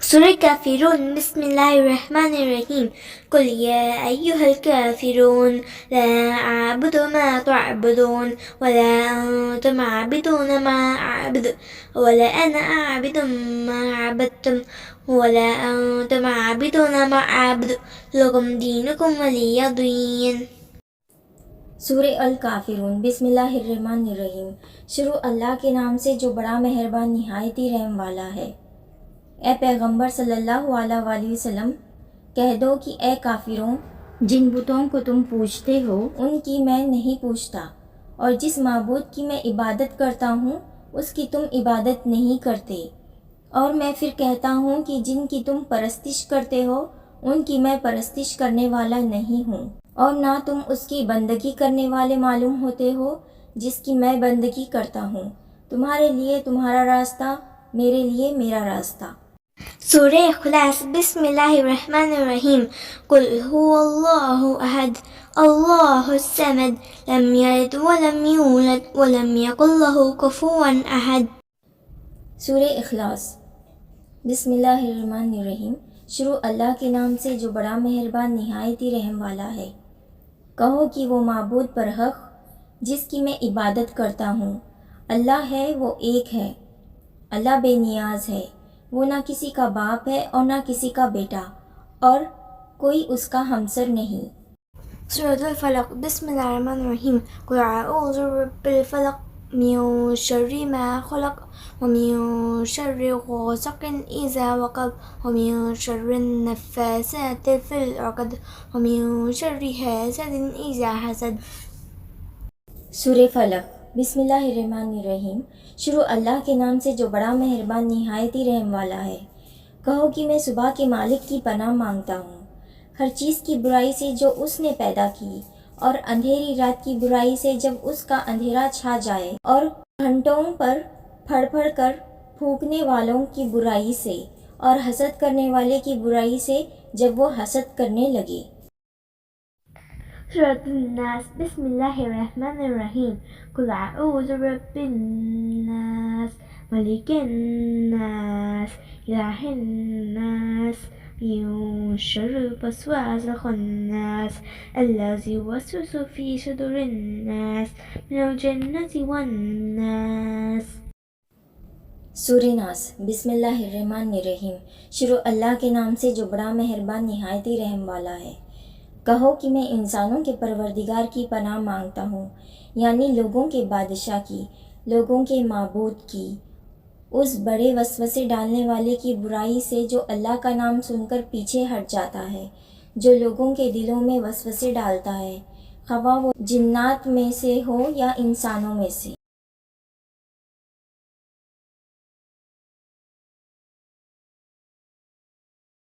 سورة الكافرون بسم الله الرحمن الرحيم قل يا أيها الكافرون لا أعبد ما تعبدون ولا أنتم عابدون ما أعبد ولا أنا أعبد ما عبدتم ولا أنتم عابدون ما أعبد لكم دينكم ولي دين. سورہ الکافرون بسم اللہ الرحمن الرحیم. شروع اللہ کے نام سے جو بڑا مہربان نہایت ہی رحم والا ہے. اے پیغمبر صلی اللہ علیہ وآلہ وسلم کہہ دو کہ اے کافروں، جن بتوں کو تم پوجتے ہو ان کی میں نہیں پوجتا، اور جس معبود کی میں عبادت کرتا ہوں اس کی تم عبادت نہیں کرتے، اور میں پھر کہتا ہوں کہ جن کی تم پرستش کرتے ہو ان کی میں پرستش کرنے والا نہیں ہوں، اور نہ تم اس کی بندگی کرنے والے معلوم ہوتے ہو جس کی میں بندگی کرتا ہوں. تمہارے لیے تمہارا راستہ، میرے لیے میرا راستہ. سورة اخلاص بسم الله الرحمن الرحيم قل هو الله أحد الله الصمد لم يلد ولم يولد ولم يكن له كفوا أحد. سورہ اخلاص بسم اللہ الرحمن الرحیم. شروع اللہ کے نام سے جو بڑا مہربان نہایت ہی رحم والا ہے. کہو کہ وہ معبود برحق جس کی میں عبادت کرتا ہوں اللہ ہے، وہ ایک ہے. اللہ بے نیاز ہے، وہ نہ کسی کا باپ ہے اور نہ کسی کا بیٹا، اور کوئی اس کا ہمسر نہیں. سورة الفلق بسم الله الرحمن الرحيم قل أعوذ برب الفلق من شر ما خلق ومن شر غاسق إذا وقب ومن شر النفاثات في العقد ومن شر حاسد إذا حسد. سورہ فلق بسم اللہ الرحمن الرحیم. شروع اللہ کے نام سے جو بڑا مہربان نہایت ہی رحم والا ہے. کہو کہ میں صبح کے مالک کی پناہ مانگتا ہوں ہر چیز کی برائی سے جو اس نے پیدا کی، اور اندھیری رات کی برائی سے جب اس کا اندھیرا چھا جائے، اور گھنٹوں پر پھڑ پھڑ کر پھونکنے والوں کی برائی سے، اور حسد کرنے والے کی برائی سے جب وہ حسد کرنے لگے. سورة الناس بسم الله الرحمن الرحيم قل أعوذ برب الناس ملك الناس إله الناس من شر الوسواس الخناس الذي يوسوس في صدور الناس من الجنة والناس. سورہ ناس بسم اللہ الرحمن الرحیم. شروع اللہ کے نام سے جو بڑا مہربان نہایت ہی رحم والا ہے. کہو کہ میں انسانوں کے پروردگار کی پناہ مانگتا ہوں، یعنی لوگوں کے بادشاہ کی، لوگوں کے معبود کی، اس بڑے وسوسے ڈالنے والے کی برائی سے جو اللہ کا نام سن کر پیچھے ہٹ جاتا ہے، جو لوگوں کے دلوں میں وسوسے ڈالتا ہے، خواہ وہ جنات میں سے ہو یا انسانوں میں سے.